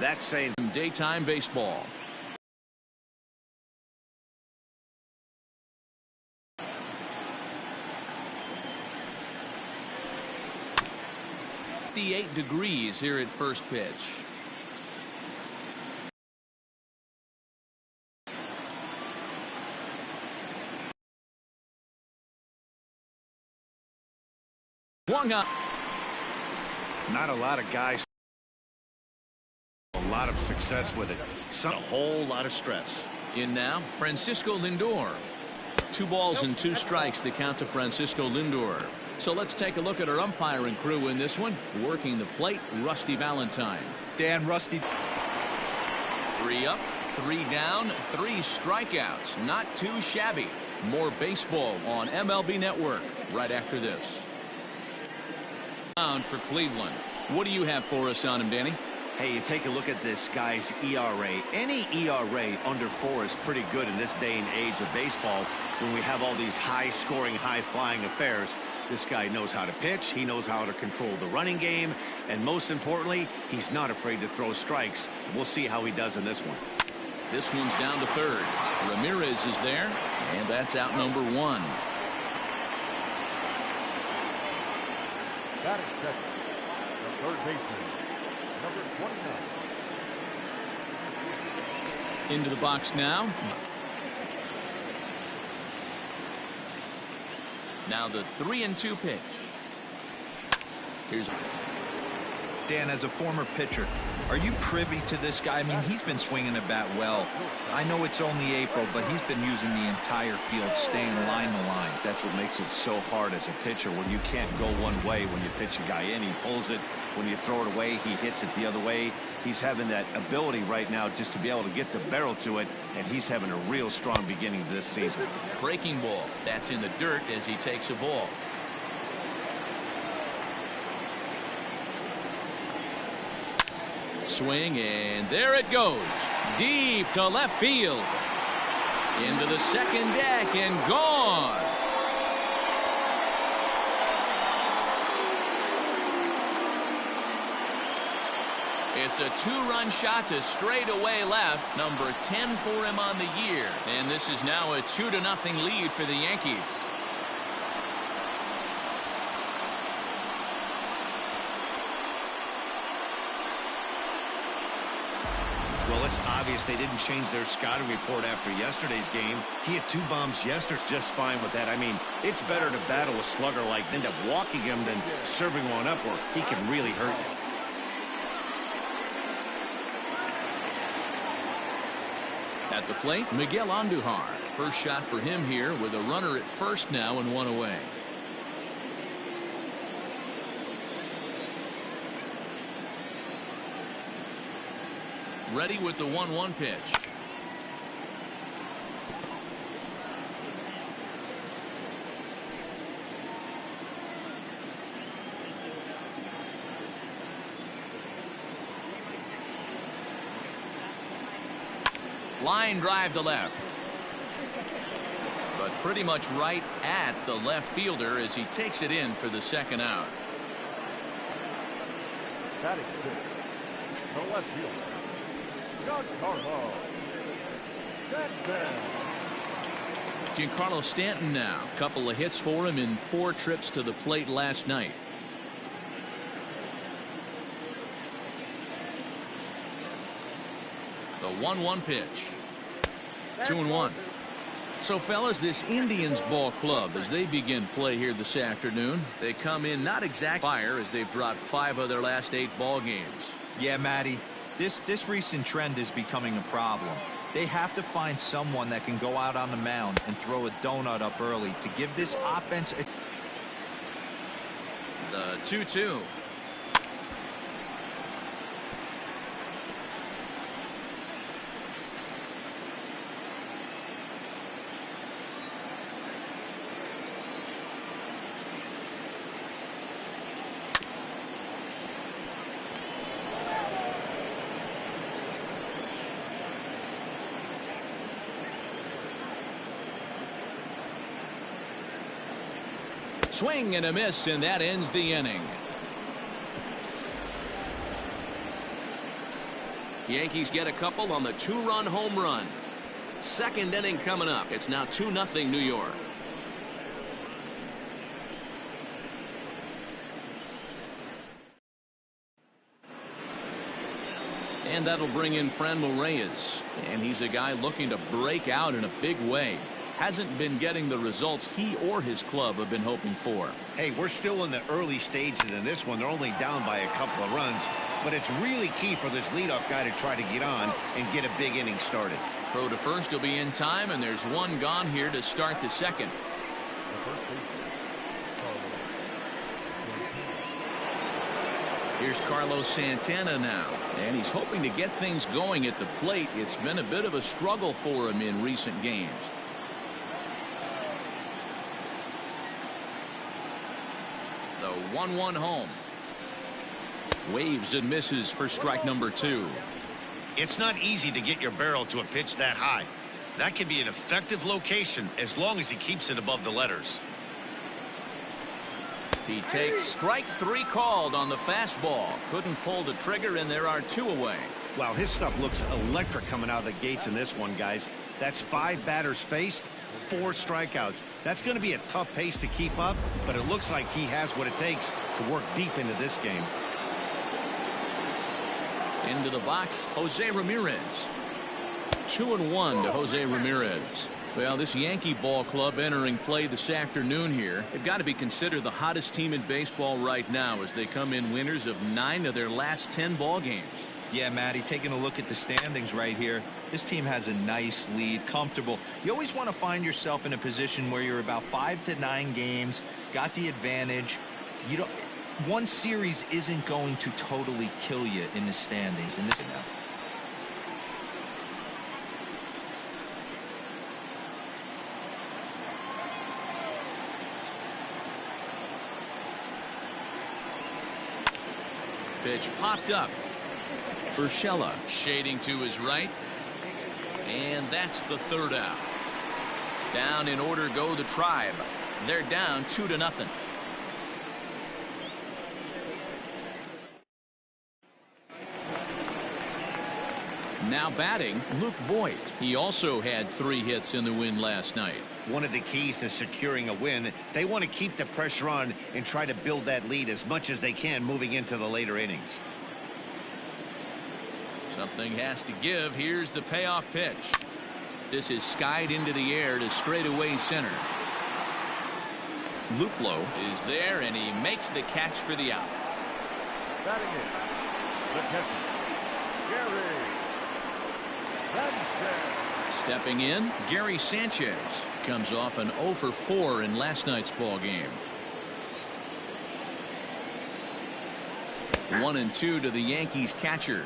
That's saying daytime baseball. Degrees here at first pitch. Swung up. not a lot of guys. A lot of success with it. A whole lot of stress. In now, Francisco Lindor. 2 balls and 2 strikes the count to Francisco Lindor. So let's take a look at our umpiring crew in this one. Working the plate, Rusty Valentine. Dan Rusty. 3 up, 3 down, 3 strikeouts. Not too shabby. More baseball on MLB Network right after this. For Cleveland. What do you have for us on him, Danny? Hey, you take a look at this guy's ERA. Any ERA under 4 is pretty good in this day and age of baseball when we have all these high-scoring, high-flying affairs. This guy knows how to pitch. He knows how to control the running game. And most importantly, he's not afraid to throw strikes. We'll see how he does in this one. This one's down to third. Ramirez is there, and that's out number 1. Batting second, the third baseman, number 29. Into the box now. Now the 3-2 pitch. Here's Dan, as a former pitcher, are you privy to this guy? I mean, he's been swinging the bat well. I know it's only April, but he's been using the entire field, staying line to line. That's what makes it so hard as a pitcher when you can't go one way. When you pitch a guy in, he pulls it. When you throw it away, he hits it the other way. He's having that ability right now just to be able to get the barrel to it, and he's having a real strong beginning to this season. Breaking ball. That's in the dirt as he takes a ball. Swing, and there it goes. Deep to left field. Into the second deck and gone. It's a 2-run shot to straightaway left. Number 10 for him on the year. And this is now a 2-0 lead for the Yankees. Well, it's obvious they didn't change their scouting report after yesterday's game. He had 2 bombs yesterday. Just fine with that. I mean, it's better to battle a slugger like end up walking him than serving one up where he can really hurt you. At the plate, Miguel Andujar. First shot for him here with a runner at first now and 1 away. Ready with the 1-1 pitch. Line drive to left. But pretty much right at the left fielder as he takes it in for the second out. Batting fifth, the left fielder, Giancarlo Stanton now. A couple of hits for him in 4 trips to the plate last night. The 1-1 pitch. 2-1. So, fellas, this Indians ball club, as they begin play here this afternoon, they come in not exact fire as they've dropped 5 of their last 8 ball games. Yeah, Matty, this recent trend is becoming a problem. They have to find someone that can go out on the mound and throw a donut up early to give this offense a... The 2-2. Swing and a miss, and that ends the inning. Yankees get a couple on the 2-run home run. Second inning coming up. It's now 2-0 New York. And that'll bring in Franmil Reyes. And he's a guy looking to break out in a big way. Hasn't been getting the results he or his club have been hoping for. Hey, we're still in the early stages in this one. They're only down by a couple of runs. But it's really key for this leadoff guy to try to get on and get a big inning started. Throw to first will be in time, and there's one gone here to start the second. Here's Carlos Santana now, and he's hoping to get things going at the plate. It's been a bit of a struggle for him in recent games. The 1-1 home. Waves and misses for strike number 2. It's not easy to get your barrel to a pitch that high. That can be an effective location as long as he keeps it above the letters. He takes strike 3 called on the fastball. Couldn't pull the trigger, and there are 2 away. Wow, his stuff looks electric coming out of the gates in this one, guys. That's 5 batters faced, 4 strikeouts. That's going to be a tough pace to keep up, but it looks like he has what it takes to work deep into this game. Into the box, Jose Ramirez. 2-1 to Jose Ramirez. Well, this Yankee ball club entering play this afternoon here, they've got to be considered the hottest team in baseball right now as they come in winners of 9 of their last 10 ball games. Yeah, Matty, taking a look at the standings right here, this team has a nice lead, comfortable. You always want to find yourself in a position where you're about 5 to 9 games, got the advantage. You don't. One series isn't going to totally kill you in the standings in this now. Pitch popped up. Urshela shading to his right. And that's the 3rd out. Down in order go the Tribe. They're down 2-0. Now batting, Luke Voigt. He also had 3 hits in the win last night. One of the keys to securing a win, they want to keep the pressure on and try to build that lead as much as they can moving into the later innings. Something has to give. Here's the payoff pitch. This is skied into the air to straightaway center. Luplow is there, and he makes the catch for the out. Batting in, the catcher, Gary Sanchez. Stepping in, Gary Sanchez comes off an 0 for 4 in last night's ball game. 1-2 to the Yankees catcher.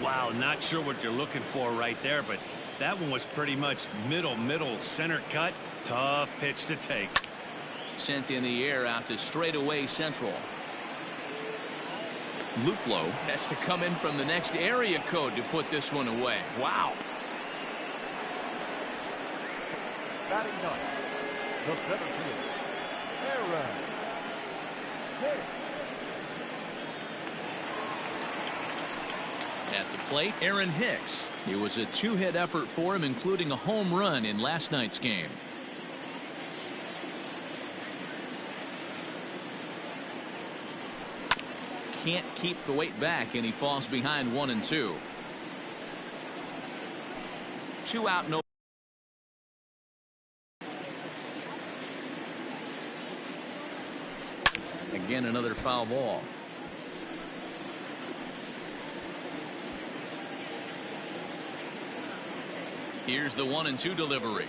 Wow, not sure what you're looking for right there, but that one was pretty much middle center cut. Tough pitch to take. Sent in the air out to straightaway central. Luplow has to come in from the next area code to put this one away. Wow. Batting ninth, the center field, Aaron Hicks. At the plate, Aaron Hicks. It was a 2-hit effort for him, including a home run in last night's game. Can't keep the weight back, and he falls behind 1-2. 2 out, no. Again, another foul ball. Here's the 1-2 delivery.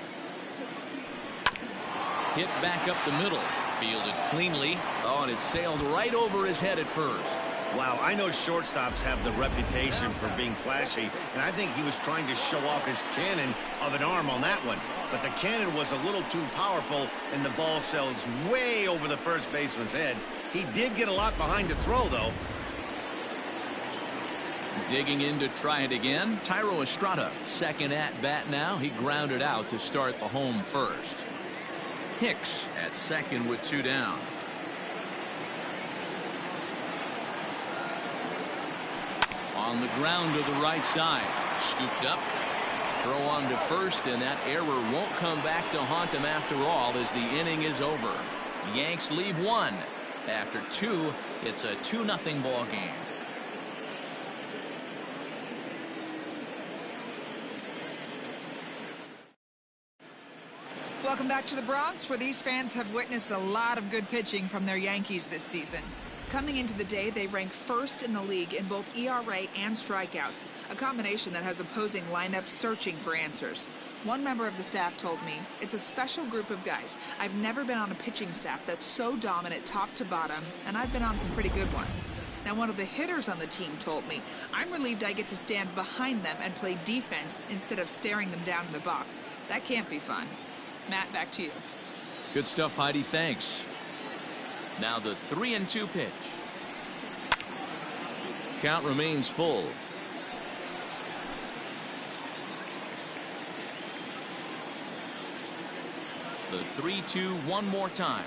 Hit back up the middle. Fielded cleanly. Oh, and it sailed right over his head at first. Wow, I know shortstops have the reputation for being flashy, and I think he was trying to show off his cannon of an arm on that one. But the cannon was a little too powerful, and the ball sails way over the first baseman's head. He did get a lot behind the throw, though. Digging in to try it again, Thairo Estrada. Second at bat now. He grounded out to start the home first. Hicks at second with 2 down. On the ground to the right side. Scooped up. Throw on to first, and that error won't come back to haunt him after all as the inning is over. Yanks leave one. After two, it's a 2-0 ball game. Welcome back to the Bronx, where these fans have witnessed a lot of good pitching from their Yankees this season. Coming into the day, they rank first in the league in both ERA and strikeouts, a combination that has opposing lineups searching for answers. One member of the staff told me, "It's a special group of guys. I've never been on a pitching staff that's so dominant top to bottom, and I've been on some pretty good ones." Now, one of the hitters on the team told me, "I'm relieved I get to stand behind them and play defense instead of staring them down in the box. That can't be fun." Matt, back to you. Good stuff, Heidi. Thanks. Now the 3-2 pitch. Count remains full. The 3-2 one more time.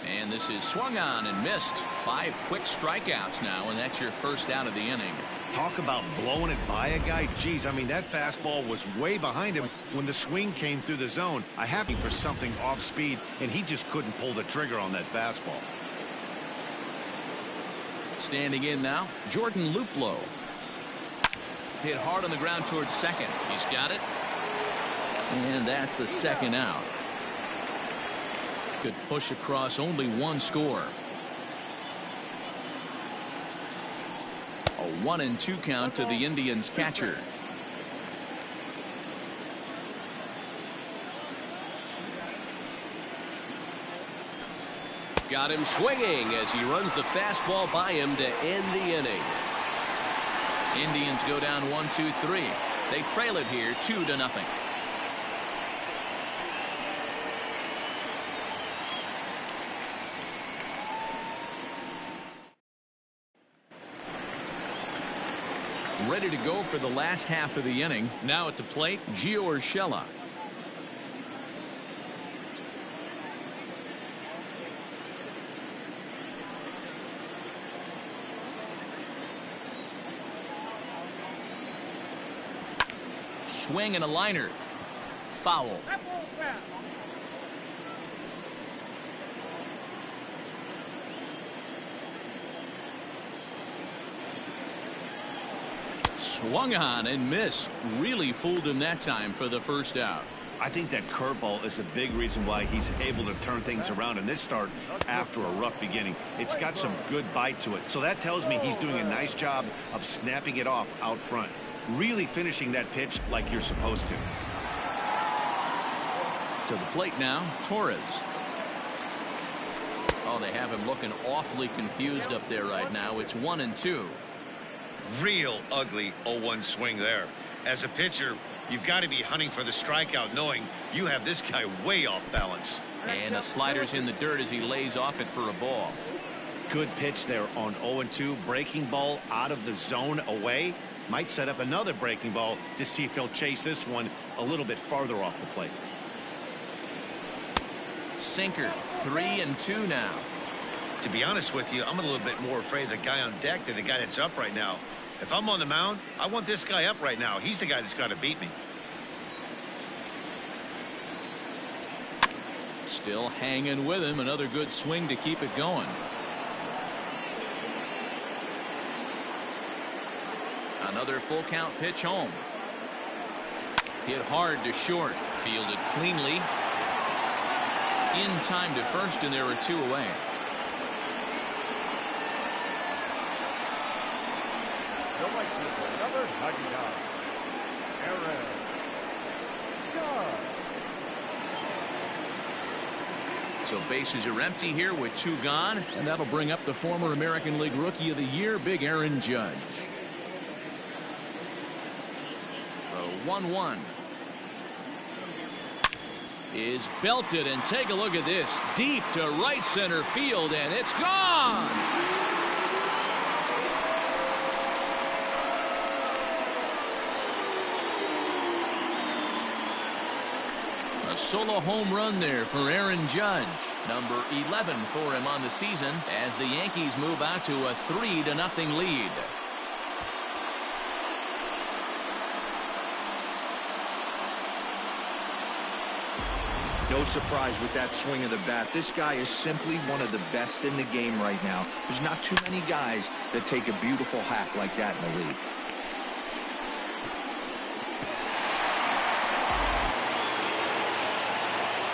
And this is swung on and missed. 5 quick strikeouts now, and that's your first out of the inning. Talk about blowing it by a guy. Geez, I mean, that fastball was way behind him when the swing came through the zone. I have him for something off speed, and he just couldn't pull the trigger on that fastball. Standing in now, Jordan Luplow. Hit hard on the ground towards second. He's got it. And that's the second out. Could push across only one score. A 1-2 count to the Indians catcher. Got him swinging as he runs the fastball by him to end the inning. Indians go down 1-2-3. They trail it here 2-0. Ready to go for the last half of the inning. Now at the plate, Gio Urshela. Swing and a liner. Foul. Swung on and missed. Really fooled him that time for the first out. I think that curveball is a big reason why he's able to turn things around in this start after a rough beginning. It's got some good bite to it. So that tells me he's doing a nice job of snapping it off out front. Really finishing that pitch like you're supposed to. To the plate now, Torres. Oh, they have him looking awfully confused up there right now. It's 1-2. Real ugly 0-1 swing there. As a pitcher, you've got to be hunting for the strikeout, knowing you have this guy way off balance. And the slider's in the dirt as he lays off it for a ball. Good pitch there on 0-2. Breaking ball out of the zone away. Might set up another breaking ball to see if he'll chase this one a little bit farther off the plate. Sinker, 3-2 now. To be honest with you, I'm a little bit more afraid of the guy on deck than the guy that's up right now. If I'm on the mound, I want this guy up right now. He's the guy that's got to beat me. Still hanging with him. Another good swing to keep it going. Another full count pitch home. Hit hard to short. Fielded cleanly. In time to first, and there are 2 away. Number 99, Aaron Judge. So bases are empty here with 2 gone, and that'll bring up the former American League Rookie of the Year, Big Aaron Judge. The 1-1 is belted, and take a look at this. Deep to right center field, and it's gone. A solo home run there for Aaron Judge. Number 11 for him on the season as the Yankees move out to a 3-0 lead. No surprise with that swing of the bat. This guy is simply one of the best in the game right now. There's not too many guys that take a beautiful hack like that in the league.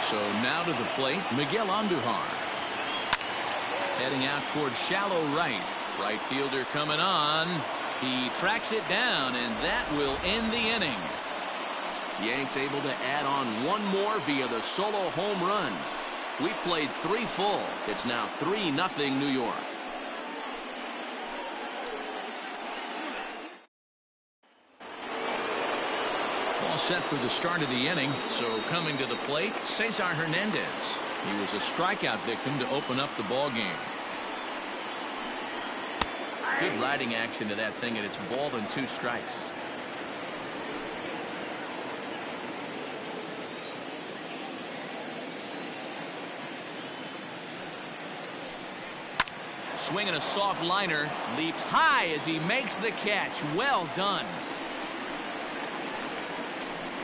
So now to the plate, Miguel Andujar. Heading out toward shallow right. Right fielder coming on. He tracks it down, and that will end the inning. Yanks able to add on one more via the solo home run. We played 3 full. It's now 3-0 New York. All set for the start of the inning. So coming to the plate, Cesar Hernandez. He was a strikeout victim to open up the ball game. Good riding action to that thing, and it's ball and 2 strikes. Swinging a soft liner, leaps high as he makes the catch. Well done.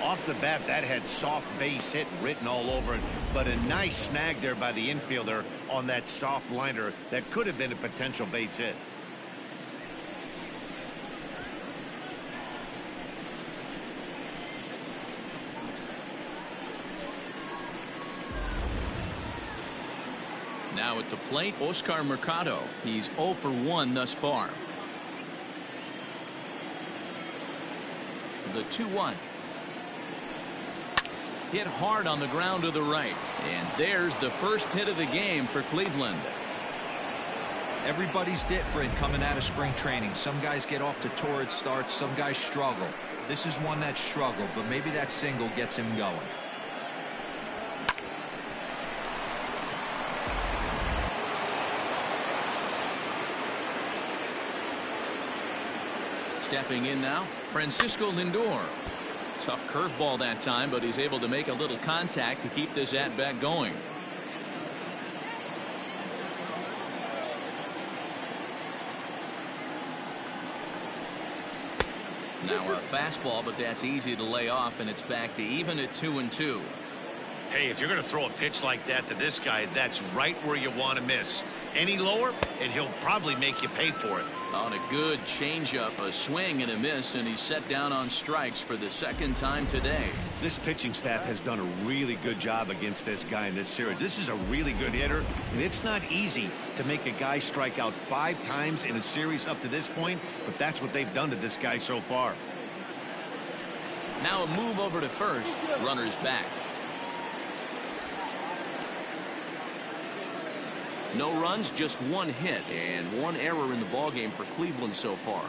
Off the bat, that had soft base hit written all over it, but a nice snag there by the infielder on that soft liner that could have been a potential base hit. Now at the plate, Oscar Mercado. He's 0 for 1 thus far. The 2-1. Hit hard on the ground to the right. And there's the first hit of the game for Cleveland. Everybody's different coming out of spring training. Some guys get off to torrid starts. Some guys struggle. This is one that struggled, but maybe that single gets him going. Stepping in now, Francisco Lindor. Tough curveball that time, but he's able to make a little contact to keep this at-bat going. Now a fastball, but that's easy to lay off, and it's back to even at 2-2. Hey, if you're going to throw a pitch like that to this guy, that's right where you want to miss. Any lower, and he'll probably make you pay for it. On a good changeup, a swing and a miss, and he's set down on strikes for the second time today. This pitching staff has done a really good job against this guy in this series. This is a really good hitter, and it's not easy to make a guy strike out 5 times in a series up to this point, but that's what they've done to this guy so far. Now a move over to first. Runners back. No runs, just 1 hit, and 1 error in the ballgame for Cleveland so far.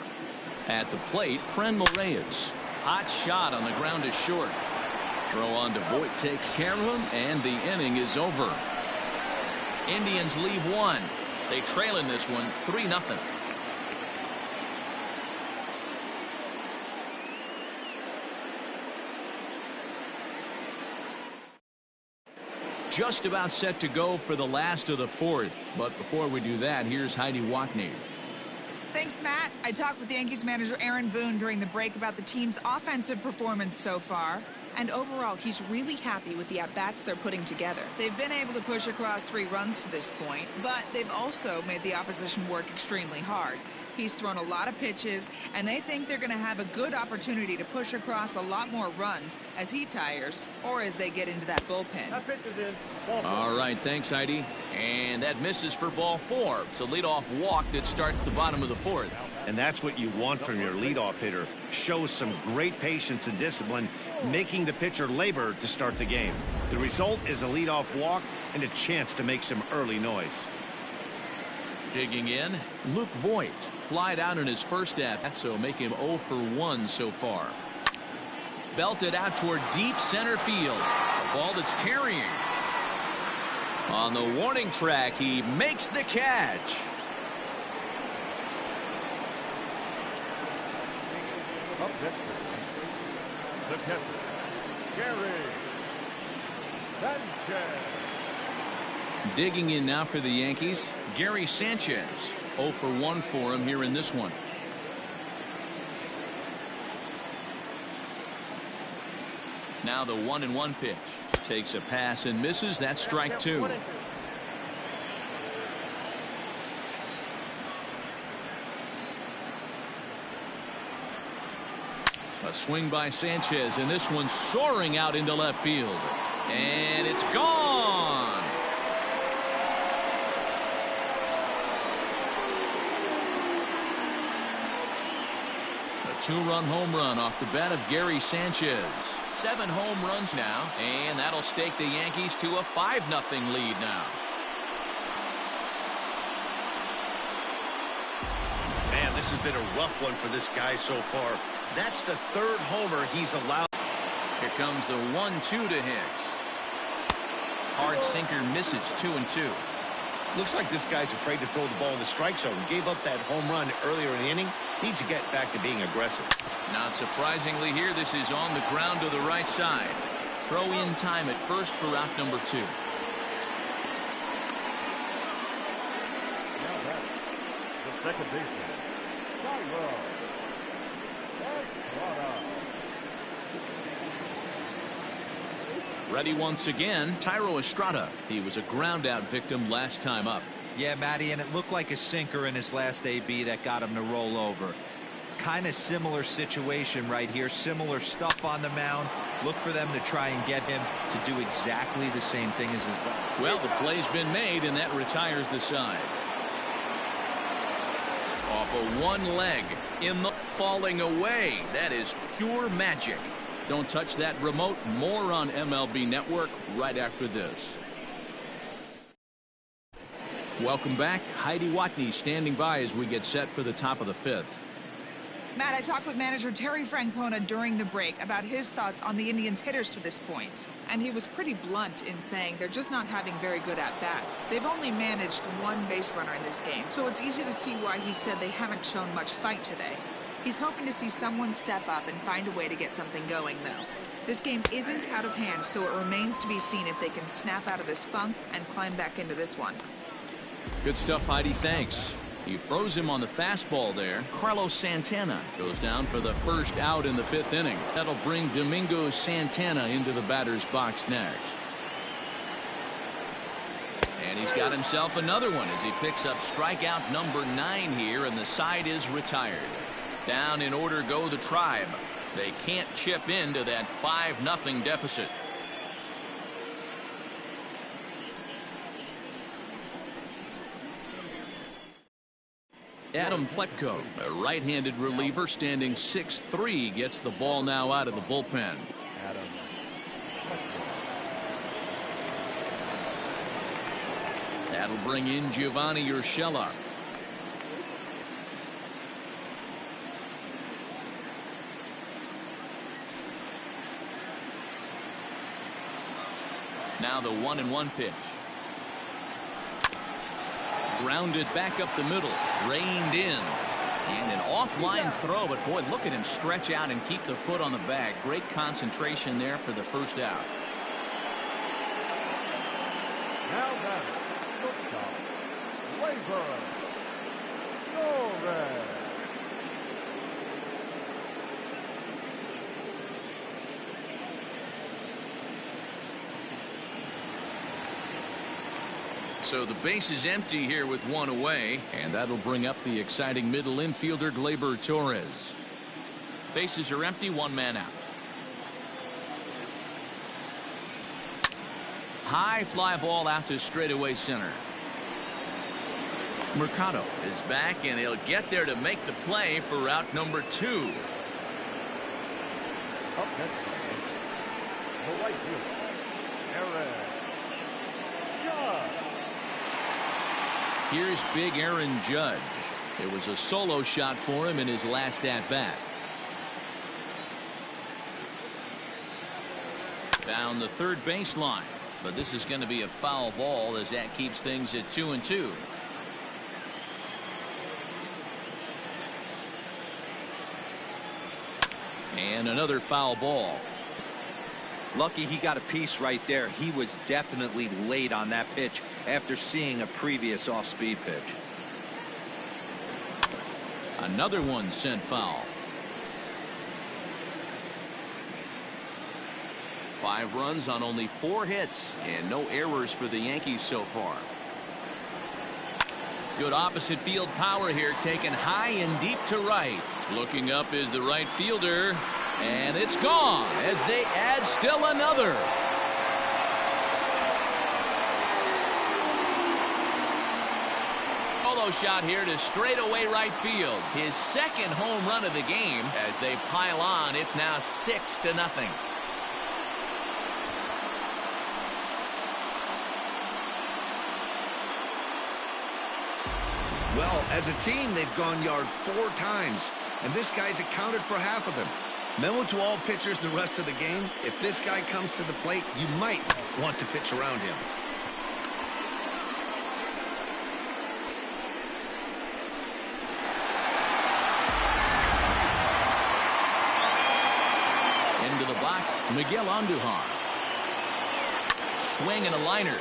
At the plate, Franmil Reyes. Hot shot on the ground is short. Throw on to Voit takes care of him, and the inning is over. Indians leave 1. They trail in this one 3-0. Just about set to go for the last of the 4th. But before we do that, here's Heidi Watney. Thanks, Matt. I talked with Yankees manager Aaron Boone during the break about the team's offensive performance so far. And overall, he's really happy with the at-bats they're putting together. They've been able to push across 3 runs to this point, but they've also made the opposition work extremely hard. He's thrown a lot of pitches, and they think they're going to have a good opportunity to push across a lot more runs as he tires or as they get into that bullpen. That pitch is in. Ball 4. All right, thanks, Heidi. And that misses for ball 4. It's a leadoff walk that starts the bottom of the 4th. And that's what you want from your leadoff hitter. Shows some great patience and discipline, making the pitcher labor to start the game. The result is a leadoff walk and a chance to make some early noise. Digging in, Luke Voit. Flied out in his first at-bat, so make him 0 for 1 so far. Belted out toward deep center field. A ball that's carrying. On the warning track, he makes the catch. Up next, the catcher, Gary Sanchez. Digging in now for the Yankees, Gary Sanchez. 0 for 1 for him here in this one. Now the 1-1 pitch. Takes a pass and misses. That's strike two. A swing by Sanchez, and this one's soaring out into left field. And it's gone. A two-run home run off the bat of Gary Sanchez. 7 home runs now, and that'll stake the Yankees to a 5-0 lead now. Man, this has been a rough one for this guy so far. That's the 3rd homer he's allowed. Here comes the 1-2 to Hicks. Hard sinker misses. 2-2. Looks like this guy's afraid to throw the ball in the strike zone. Gave up that home run earlier in the inning. Needs to get back to being aggressive. Not surprisingly here, this is on the ground to the right side. Throw in time at first for out number 2. Now that's the second baseman. Ready once again, Thairo Estrada. He was a ground-out victim last time up. Yeah, Matty, and it looked like a sinker in his last AB that got him to roll over. Kind of similar situation right here. Similar stuff on the mound. Look for them to try and get him to do exactly the same thing as his last. Well, the play's been made, and that retires the side. Off of one leg, in the falling away. That is pure magic. Don't touch that remote. More on MLB Network right after this. Welcome back. Heidi Watney standing by as we get set for the top of the 5th. Matt, I talked with manager Terry Francona during the break about his thoughts on the Indians' hitters to this point. And he was pretty blunt in saying they're just not having very good at-bats. They've only managed 1 base runner in this game, so it's easy to see why he said they haven't shown much fight today. He's hoping to see someone step up and find a way to get something going, though. This game isn't out of hand, so it remains to be seen if they can snap out of this funk and climb back into this one. Good stuff, Heidi. Thanks. He froze him on the fastball there. Carlos Santana goes down for the first out in the 5th inning. That'll bring Domingo Santana into the batter's box next. And he's got himself another one as he picks up strikeout number 9 here, and the side is retired. Down in order go the Tribe. They can't chip into that 5-0 deficit. Adam Pletko, a right-handed reliever standing 6'3", gets the ball now out of the bullpen. That'll bring in Giovanni Urshela. Now the 1-1 pitch. Grounded back up the middle. Reined in. And an offline throw, but boy, look at him stretch out and keep the foot on the bag. Great concentration there for the first out. Now that shortstop, Labor. Torres. So the base is empty here with 1 away, and that'll bring up the exciting middle infielder Gleyber Torres. Bases are empty, 1 man out. High fly ball out to straightaway center. Mercado is back, and he'll get there to make the play for out number 2. Up next, the right field, Aaron Judge. Here's big Aaron Judge. It was a solo shot for him in his last at-bat. Down the third baseline, but this is going to be a foul ball as that keeps things at 2-2. And another foul ball. Lucky he got a piece right there. He was definitely late on that pitch after seeing a previous off-speed pitch. Another one sent foul. 5 runs on only 4 hits and no errors for the Yankees so far. Good opposite field power here, taken high and deep to right. Looking up is the right fielder, and it's gone as they add still another. Solo shot here to straightaway right field. His second home run of the game. As they pile on, it's now 6-0. Well, as a team, they've gone yard 4 times, and this guy's accounted for half of them. Memo to all pitchers the rest of the game: if this guy comes to the plate, you might want to pitch around him. Into the box, Miguel Andujar. Swing and a liner.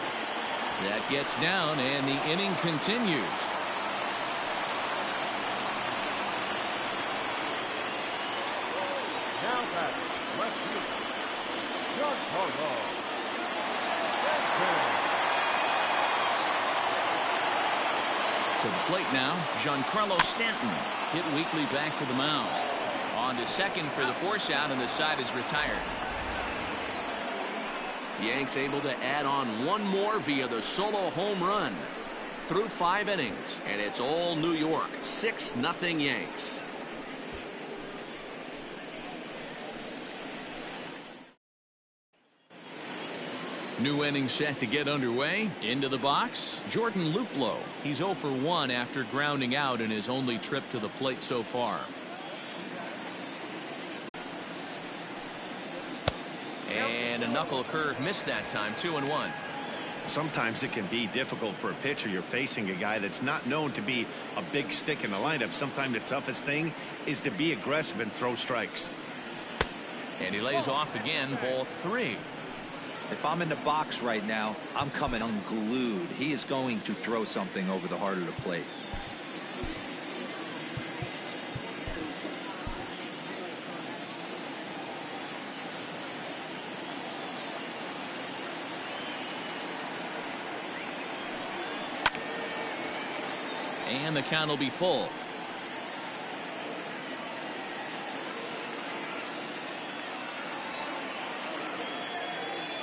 That gets down, and the inning continues. Now back, left field. Giancarlo. To the plate now, Giancarlo Stanton. Hit weakly back to the mound. On to second for the force out, and the side is retired. Yanks able to add on 1 more via the solo home run. Through 5 innings, and it's all New York. 6-0 Yanks. New inning set to get underway. Into the box, Jordan Luplow. He's 0 for 1 after grounding out in his only trip to the plate so far. And a knuckle curve missed that time. 2-1. Sometimes it can be difficult for a pitcher. You're facing a guy that's not known to be a big stick in the lineup. Sometimes the toughest thing is to be aggressive and throw strikes. And he lays off again. Ball 3. If I'm in the box right now, I'm coming unglued. He is going to throw something over the heart of the plate. And the count will be full.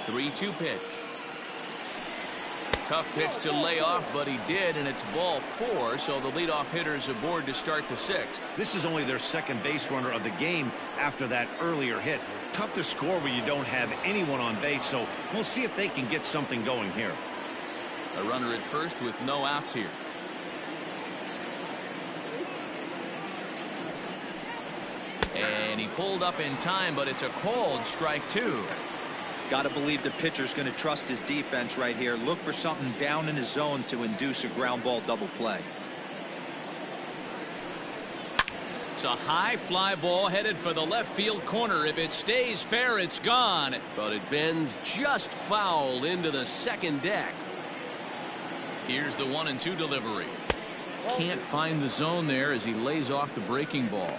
Three-two pitch. Tough pitch to lay off, but he did, and it's ball 4, so the leadoff hitter's aboard to start the 6th. This is only their second base runner of the game after that earlier hit. Tough to score when you don't have anyone on base, so we'll see if they can get something going here. A runner at first with no outs here. And he pulled up in time, but it's a called strike 2. Got to believe the pitcher's going to trust his defense right here. Look for something down in his zone to induce a ground ball double play. It's a high fly ball headed for the left field corner. If it stays fair, it's gone. But it bends just foul into the second deck. Here's the 1-2 delivery. Can't find the zone there as he lays off the breaking ball.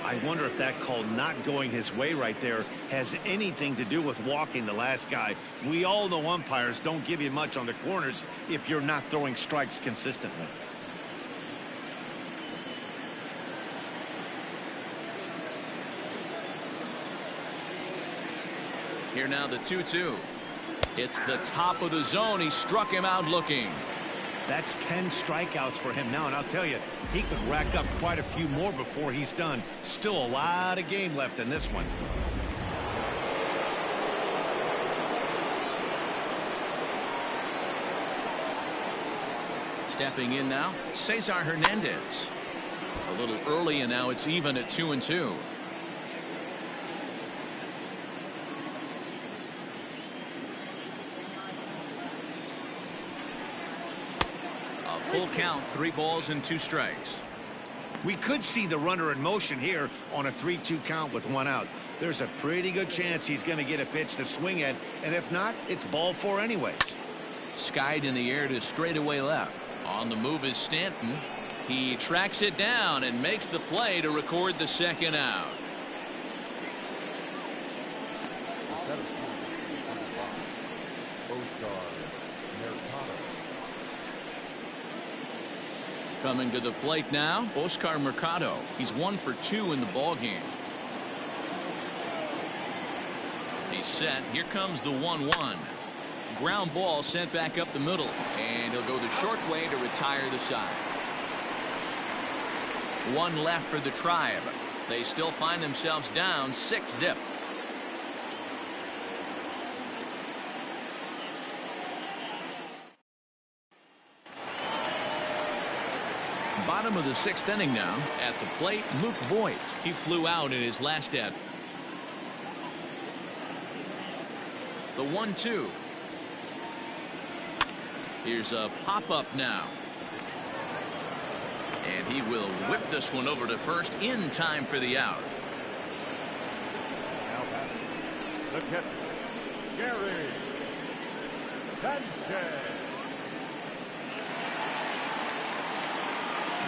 I wonder if that call not going his way right there has anything to do with walking the last guy. We all know umpires don't give you much on the corners if you're not throwing strikes consistently. Here now the 2-2. It's the top of the zone. He struck him out looking. That's 10 strikeouts for him now, and I'll tell you, he could rack up quite a few more before he's done. Still a lot of game left in this one. Stepping in now, Cesar Hernandez. A little early, and now it's even at 2-2. Full count, 3 balls and 2 strikes. We could see the runner in motion here on a 3-2 count with 1 out. There's a pretty good chance he's going to get a pitch to swing at, and if not, it's ball 4 anyways. Skied in the air to straightaway left. On the move is Stanton. He tracks it down and makes the play to record the second out. Coming to the plate now, Oscar Mercado. He's 1 for 2 in the ball game. He's set. Here comes the 1-1. Ground ball sent back up the middle, and he'll go the short way to retire the side. 1 left for the Tribe. They still find themselves down 6-zip. Bottom of the 6th inning now. At the plate, Luke Voigt. He flew out in his last at. The 1-2. Here's a pop-up now. And he will whip this one over to first in time for the out. Now batting, the catcher, Gary Sanchez.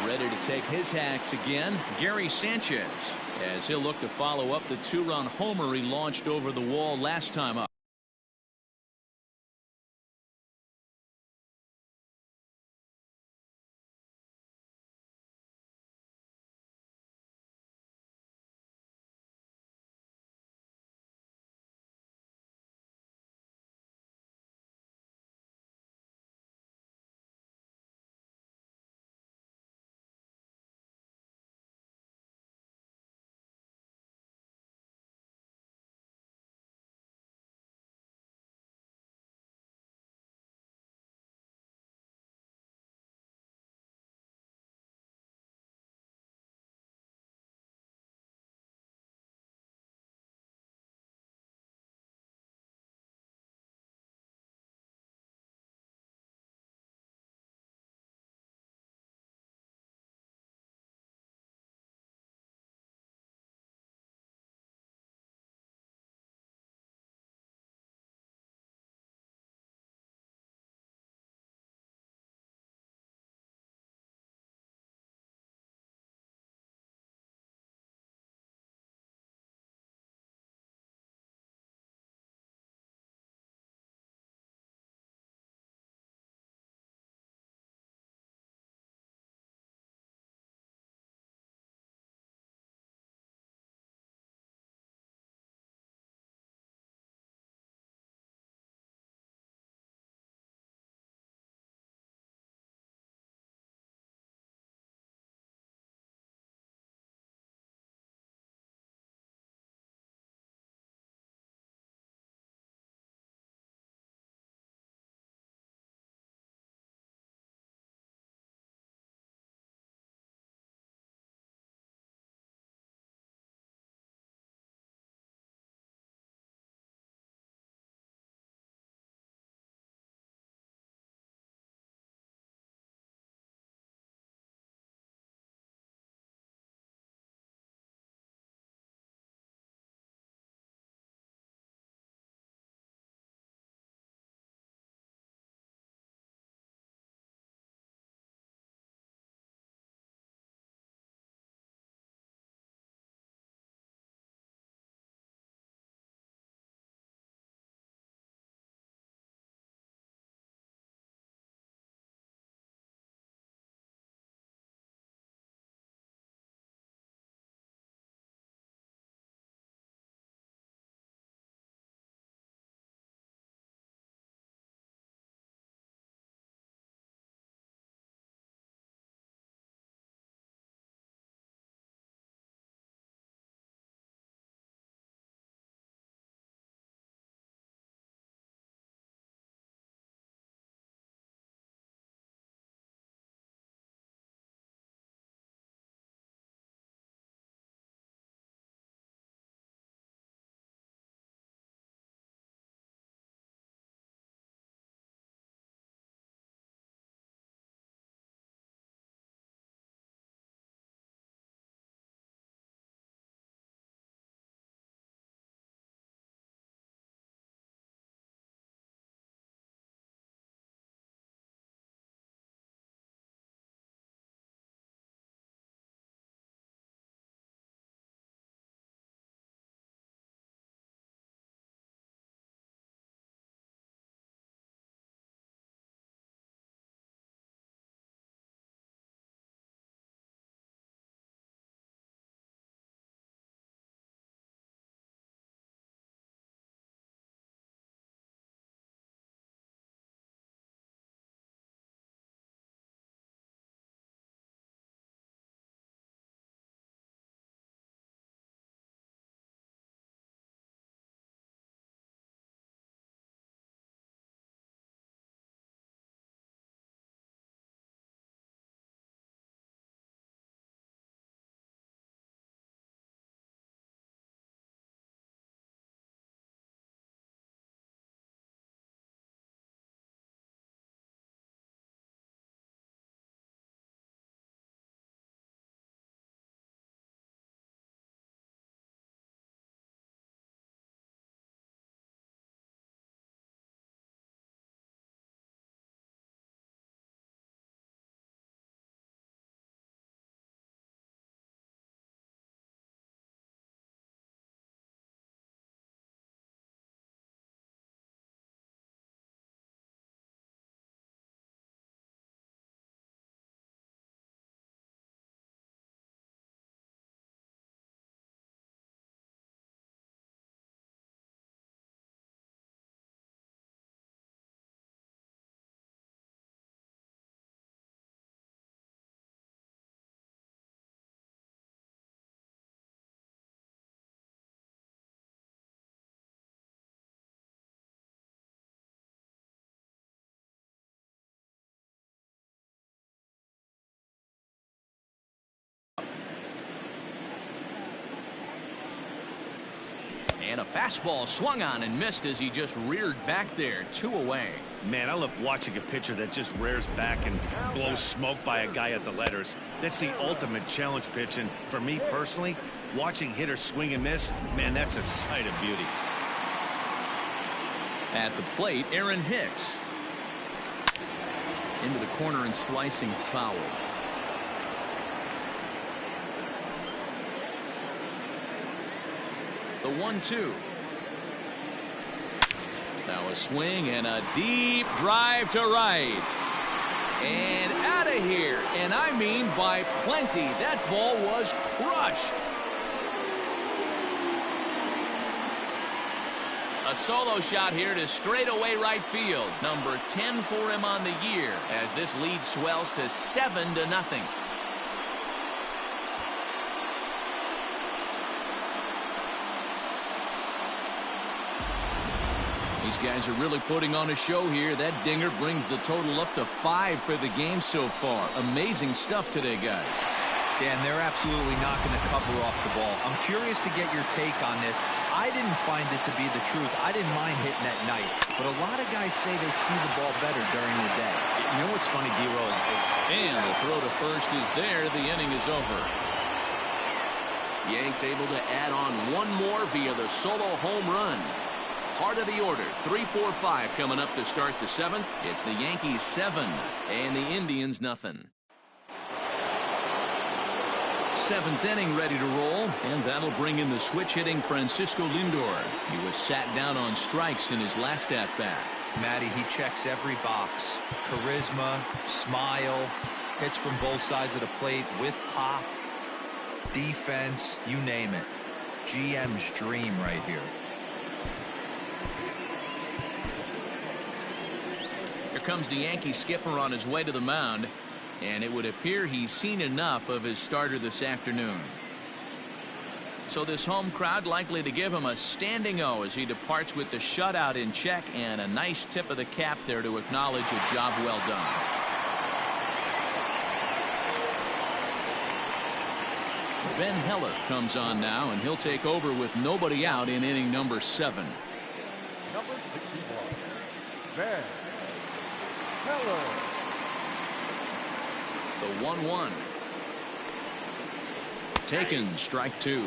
Ready to take his hacks again, Gary Sanchez, as he'll look to follow up the 2-run homer he launched over the wall last time up. And a fastball swung on and missed as he just reared back there. 2 away. Man, I love watching a pitcher that just rears back and blows smoke by a guy at the letters. That's the ultimate challenge pitch, and for me personally, watching hitters swing and miss, man, that's a sight of beauty. At the plate, Aaron Hicks. Into the corner and slicing foul. The 1-2. Now a swing and a deep drive to right. And out of here. And I mean by plenty. That ball was crushed. A solo shot here to straightaway right field. Number 10 for him on the year as this lead swells to 7-0. These guys are really putting on a show here. That dinger brings the total up to 5 for the game so far. Amazing stuff today, guys. Dan, they're absolutely not going to cover off the ball. I'm curious to get your take on this. I didn't find it to be the truth. I didn't mind hitting at night. But a lot of guys say they see the ball better during the day. You know what's funny, D-Roll? And the throw to first is there. The inning is over. Yanks able to add on one more via the solo home run. Heart of the order, 3-4-5 coming up to start the 7th. It's the Yankees 7 and the Indians nothing. 7th inning ready to roll, and that'll bring in the switch hitting Francisco Lindor. He was sat down on strikes in his last at-bat. Matty, he checks every box. Charisma, smile, hits from both sides of the plate with pop, defense, you name it. GM's dream right here. Here comes the Yankee skipper on his way to the mound, and it would appear he's seen enough of his starter this afternoon. So this home crowd likely to give him a standing O as he departs with the shutout in check, and a nice tip of the cap there to acknowledge a job well done. Ben Heller comes on now, and he'll take over with nobody out in inning number 7. Number 61, Ben Heller. The 1-1. Taken, strike 2.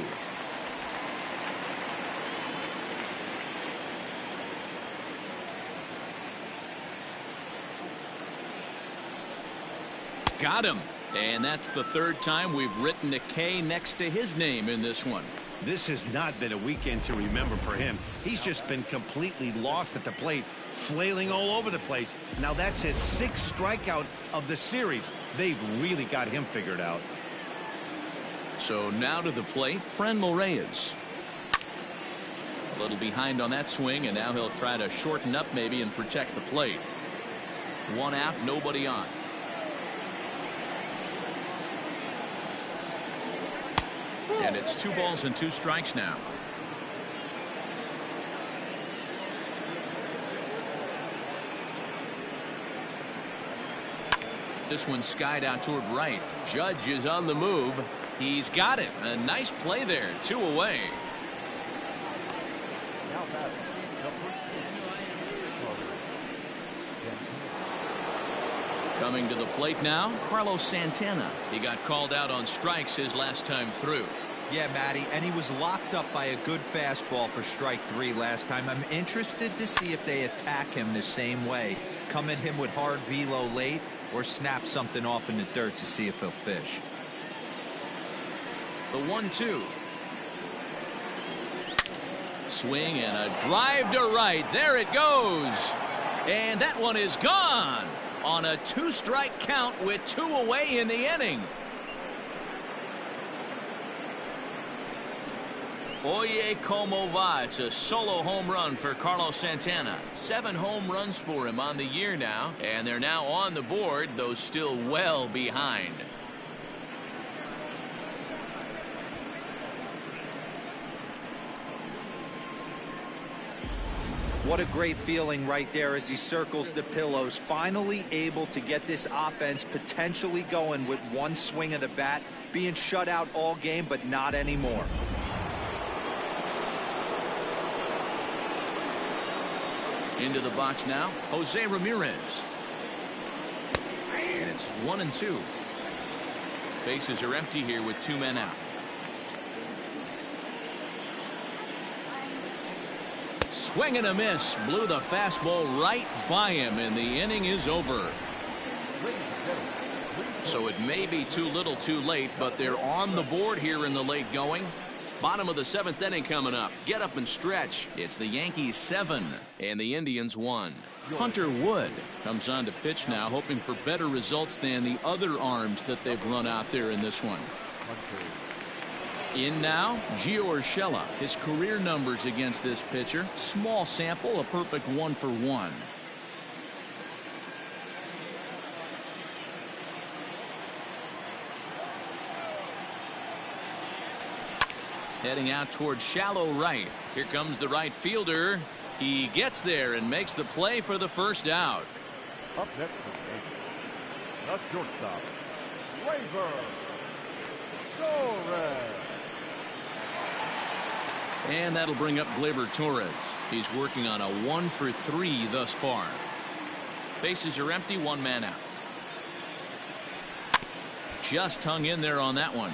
Got him. And that's the 3rd time we've written a K next to his name in this one. This has not been a weekend to remember for him. He's just been completely lost at the plate, flailing all over the place. Now that's his 6th strikeout of the series. They've really got him figured out. So now to the plate, Franmil Reyes. A little behind on that swing, and now he'll try to shorten up maybe and protect the plate. 1 out, nobody on. And it's 2 balls and 2 strikes now. This one skied out toward right. Judge is on the move. He's got it. A nice play there. 2 away. Now batting, number 8. Coming to the plate now, Carlos Santana. He got called out on strikes his last time through. Yeah, Matty, and he was locked up by a good fastball for strike 3 last time. I'm interested to see if they attack him the same way. Come at him with hard velo late, or snap something off in the dirt to see if he'll fish. The 1-2. Swing and a drive to right. There it goes. And that one is gone on a 2-strike count with 2 away in the inning. Oye como va. It's a solo home run for Carlos Santana. 7 home runs for him on the year now, and they're now on the board, though still well behind. What a great feeling right there as he circles the pillows, finally able to get this offense potentially going with 1 swing of the bat, being shut out all game, but not anymore. Into the box now, Jose Ramirez. And it's 1-2. Bases are empty here with 2 men out. Swing and a miss. Blew the fastball right by him, and the inning is over. So it may be too little too late, but they're on the board here in the late going. Bottom of the 7th inning coming up. Get up and stretch. It's the Yankees 7 and the Indians 1. Hunter Wood comes on to pitch now, hoping for better results than the other arms that they've run out there in this one. In now, Gio Urshela. His career numbers against this pitcher. Small sample, a perfect 1 for 1. Heading out towards shallow right. Here comes the right fielder. He gets there and makes the play for the first out. Up next, the shortstop, Gleyber Torres. And that'll bring up Gleyber Torres. He's working on a 1 for 3 thus far. Bases are empty, 1 man out. Just hung in there on that one.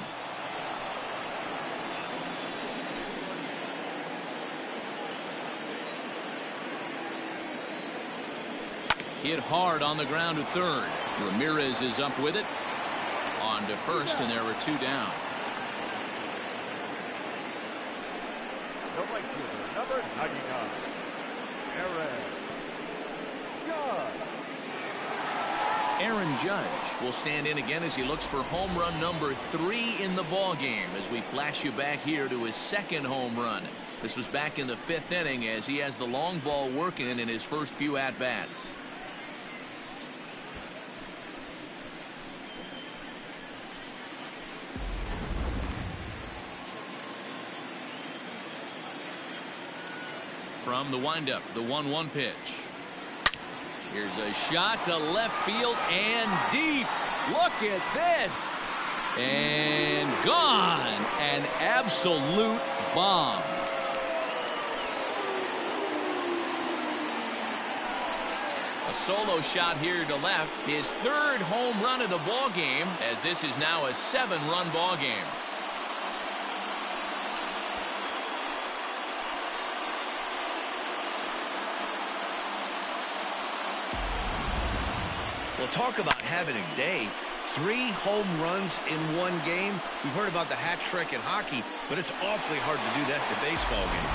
Hit hard on the ground to third. Ramirez is up with it. On to first, and there are 2 down. The right fielder, number 99, Aaron Judge. Aaron Judge will stand in again as he looks for home run number 3 in the ball game, as we flash you back here to his 2nd home run. This was back in the 5th inning as he has the long ball working in his first few at-bats. From the windup, the 1-1 pitch. Here's a shot to left field and deep. Look at this. And gone. An absolute bomb. A solo shot here to left. His 3rd home run of the ball game, as this is now a 7-run ball game. Well, talk about having a day. 3 home runs in 1 game. We've heard about the hat trick in hockey, but it's awfully hard to do that in a baseball game.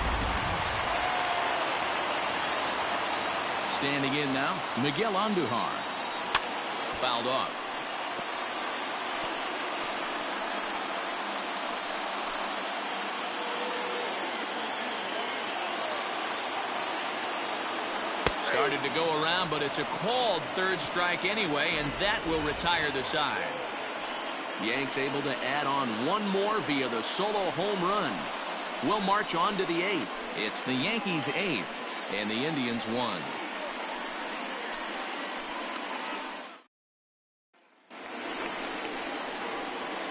Standing in now, Miguel Andujar. Fouled off. Started to go around, but it's a called 3rd strike anyway, and that will retire the side. Yanks able to add on 1 more via the solo home run. We'll march on to the 8th. It's the Yankees 8 and the Indians 1.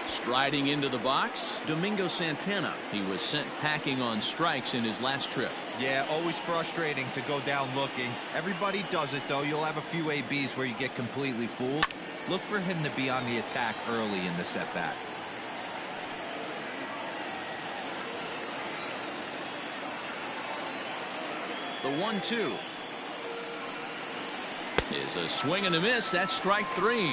Striding into the box, Domingo Santana. He was sent packing on strikes in his last trip. Yeah, always frustrating to go down looking. Everybody does it, though. You'll have a few ABs where you get completely fooled. Look for him to be on the attack early in the setback. The 1-2 is a swing and a miss. That's strike 3.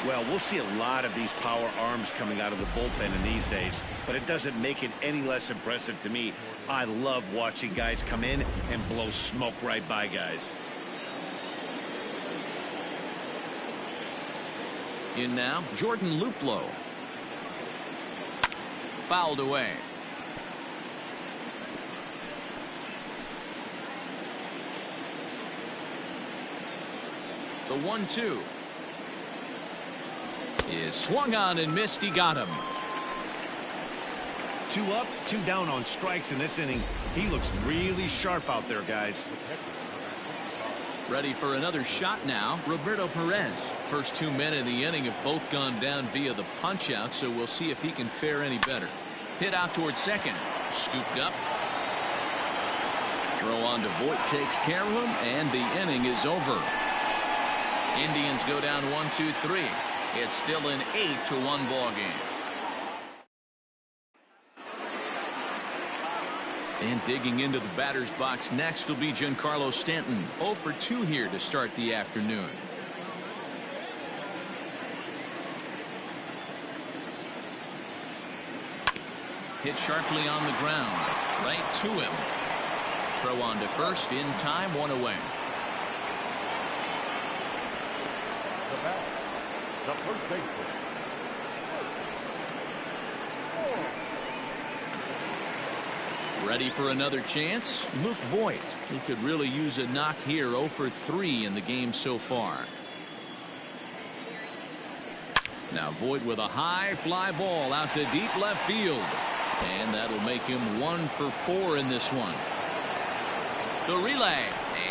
Well, we'll see a lot of these power arms coming out of the bullpen in these days, but it doesn't make it any less impressive to me. I love watching guys come in and blow smoke right by guys. In now, Jordan Luplow. Fouled away. The 1-2 is swung on and missed. He got him. 2 up, 2 down on strikes in this inning. He looks really sharp out there, guys. Ready for another shot now, Roberto Perez. First 2 men in the inning have both gone down via the punch out, so we'll see if he can fare any better. Hit out towards second. Scooped up. Throw on to Voit, takes care of him, and the inning is over. Indians go down 1-2-3. It's still an 8-1 ball game. And digging into the batter's box next will be Giancarlo Stanton. 0 for 2 here to start the afternoon. Hit sharply on the ground. Right to him. Throw on to first in time, 1 away. The first baseman. Ready for another chance? Luke Voit. He could really use a knock here. 0 for 3 in the game so far. Now Voit with a high fly ball out to deep left field. And that'll make him 1 for 4 in this one. The relay.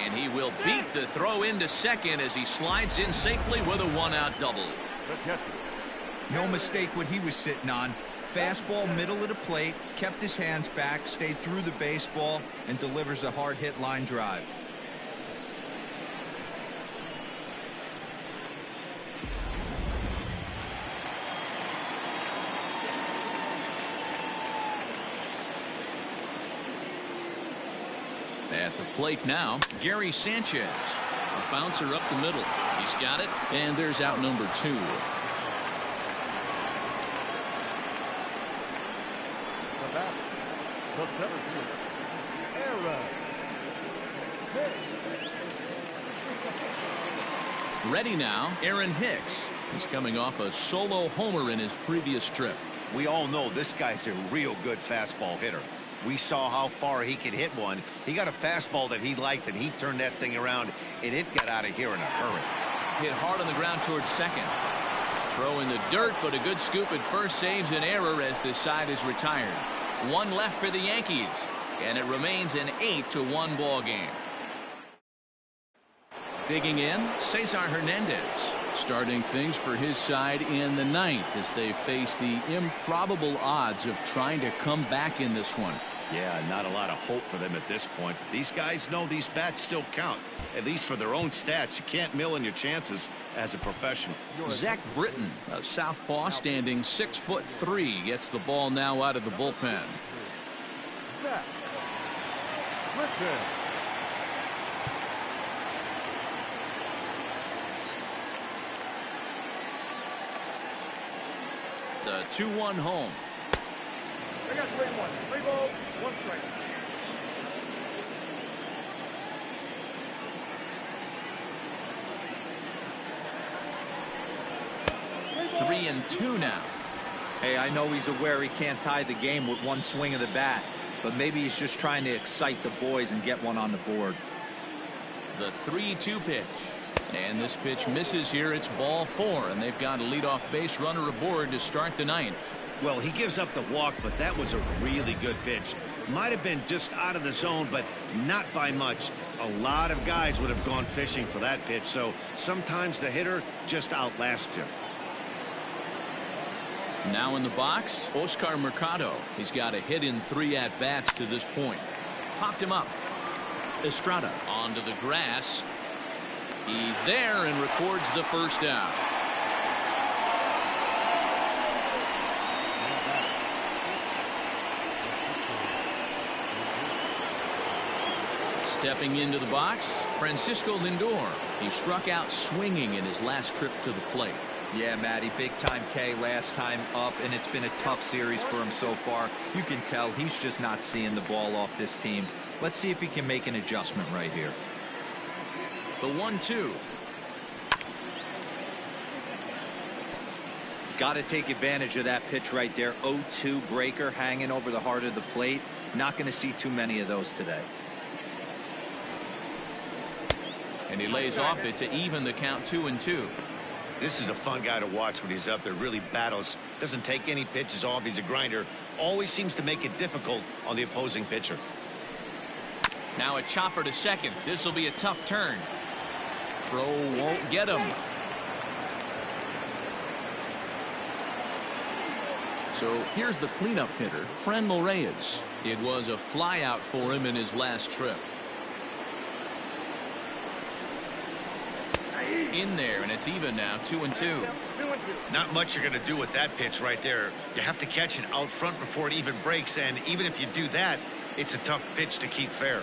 And he will beat the throw into second as he slides in safely with a 1-out double. No mistake what he was sitting on. Fastball middle of the plate, kept his hands back, stayed through the baseball, and delivers a hard hit line drive. At the plate now, Gary Sanchez. A bouncer up the middle. He's got it, and there's out number 2. The center fielder, Aaron Hicks. Ready now, Aaron Hicks. He's coming off a solo homer in his previous trip. We all know this guy's a real good fastball hitter. We saw how far he could hit one. He got a fastball that he liked, and he turned that thing around, and it got out of here in a hurry. Hit hard on the ground towards second. Throw in the dirt, but a good scoop at first saves an error as the side is retired. 1 left for the Yankees, and it remains an 8-1 ball game. Digging in, Cesar Hernandez, starting things for his side in the 9th as they face the improbable odds of trying to come back in this one. Yeah, not a lot of hope for them at this point. But these guys know these bats still count, at least for their own stats. You can't mill in your chances as a professional. Zach Britton, a southpaw standing 6'3", gets the ball now out of the bullpen. Zach Britton. The 2-1 home. I got 3-1. 3 balls, 1 strike. Three and 2 now. Hey, I know he's aware he can't tie the game with 1 swing of the bat, but maybe he's just trying to excite the boys and get one on the board. The 3-2 pitch. And this pitch misses here. It's ball 4, and they've got a leadoff base runner aboard to start the 9th. Well, he gives up the walk, but that was a really good pitch. Might have been just out of the zone, but not by much. A lot of guys would have gone fishing for that pitch, so sometimes the hitter just outlasts you. Now in the box, Oscar Mercado. He's got a hit in 3 at-bats to this point. Popped him up. Estrada onto the grass. He's there and records the first out. Stepping into the box, Francisco Lindor. He struck out swinging in his last trip to the plate. Yeah, Matty, big time K last time up, and it's been a tough series for him so far. You can tell he's just not seeing the ball off this team. Let's see if he can make an adjustment right here. The 1-2. Got to take advantage of that pitch right there. 0-2 breaker hanging over the heart of the plate. Not going to see too many of those today. And he lays off it to even the count 2-2. This is a fun guy to watch when he's up there. Really battles. Doesn't take any pitches off. He's a grinder. Always seems to make it difficult on the opposing pitcher. Now a chopper to second. This will be a tough turn. Throw won't get him. So here's the cleanup hitter, Franmil Reyes. It was a flyout for him in his last trip. In there, and it's even now, 2-2. Not much you're going to do with that pitch right there. You have to catch it out front before it even breaks, and even if you do that, it's a tough pitch to keep fair.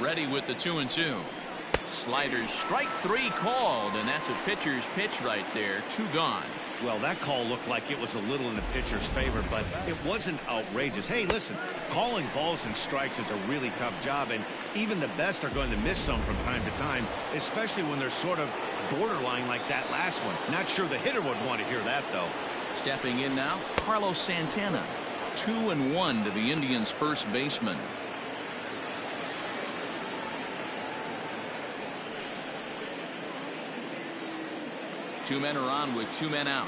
Ready with the 2-2. Sliders, strike 3 called, and that's a pitcher's pitch right there. 2 gone. Well, that call looked like it was a little in the pitcher's favor, but it wasn't outrageous. Hey, listen, calling balls and strikes is a really tough job, and even the best are going to miss some from time to time, especially when they're sort of borderline like that last one. Not sure the hitter would want to hear that, though. Stepping in now, Carlos Santana. 2-1 to the Indians' first baseman. Two men are on with 2 men out.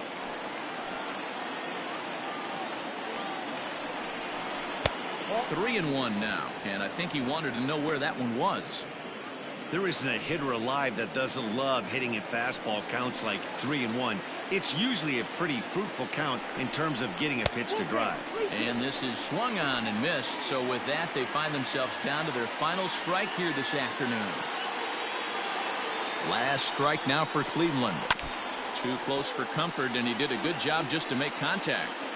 Ball. 3-1 now, and I think he wanted to know where that one was. There isn't a hitter alive that doesn't love hitting at fastball counts like 3-1. It's usually a pretty fruitful count in terms of getting a pitch to drive. And this is swung on and missed, so with that they find themselves down to their final strike here this afternoon. Last strike now for Cleveland. Too close for comfort, and he did a good job just to make contact.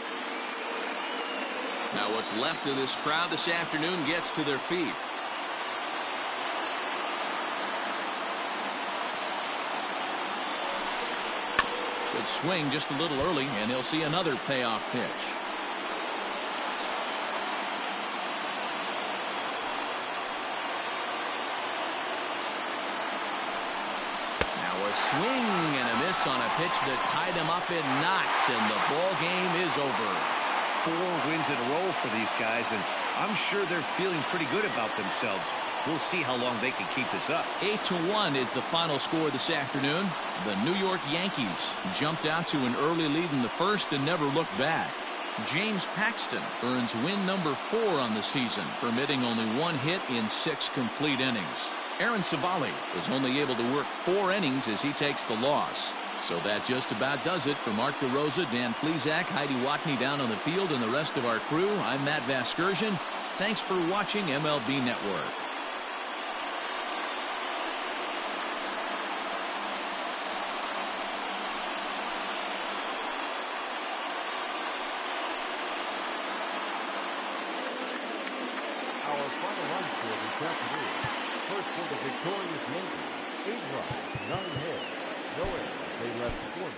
Now what's left of this crowd this afternoon gets to their feet. Good swing just a little early, and he'll see another payoff pitch. Swing and a miss on a pitch that tied him up in knots, and the ball game is over. 4 wins in a row for these guys, and I'm sure they're feeling pretty good about themselves. We'll see how long they can keep this up. 8-1 is the final score this afternoon. The New York Yankees jumped out to an early lead in the first and never looked back. James Paxton earns win number 4 on the season, permitting only 1 hit in 6 complete innings. Aaron Savali was only able to work 4 innings as he takes the loss. So that just about does it for Mark DeRosa, Dan Plesac, Heidi Watney down on the field, and the rest of our crew. I'm Matt Vasgersian. Thanks for watching MLB Network. Our final run score this afternoon. First for the victorious Yankees, 8 runs, 9 hits, no errors. They left 4 men.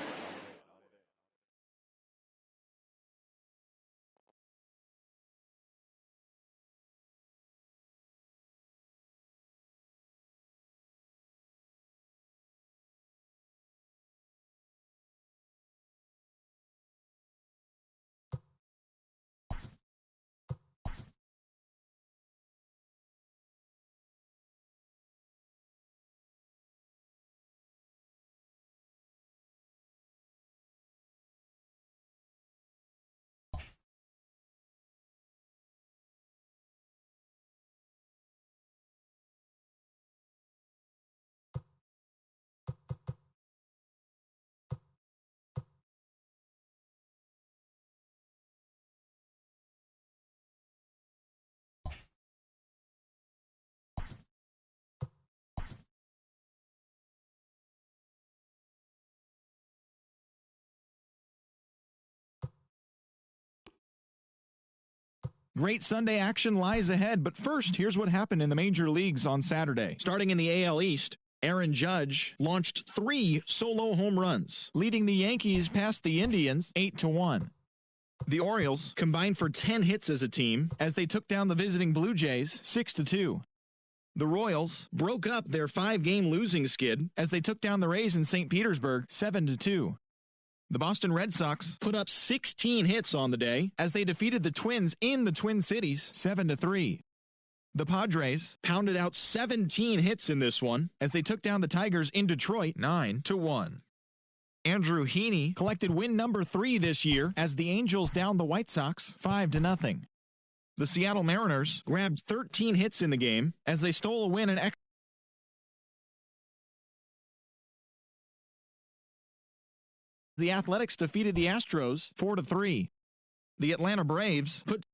Great Sunday action lies ahead, but first, here's what happened in the major leagues on Saturday. Starting in the AL East, Aaron Judge launched 3 solo home runs, leading the Yankees past the Indians 8-1. The Orioles combined for 10 hits as a team as they took down the visiting Blue Jays 6-2. The Royals broke up their 5-game losing skid as they took down the Rays in St. Petersburg 7-2. The Boston Red Sox put up 16 hits on the day as they defeated the Twins in the Twin Cities 7-3. The Padres pounded out 17 hits in this one as they took down the Tigers in Detroit 9-1. Andrew Heaney collected win number 3 this year as the Angels downed the White Sox 5-0. The Seattle Mariners grabbed 13 hits in the game as they stole a win in extra. The Athletics defeated the Astros 4-3. The Atlanta Braves put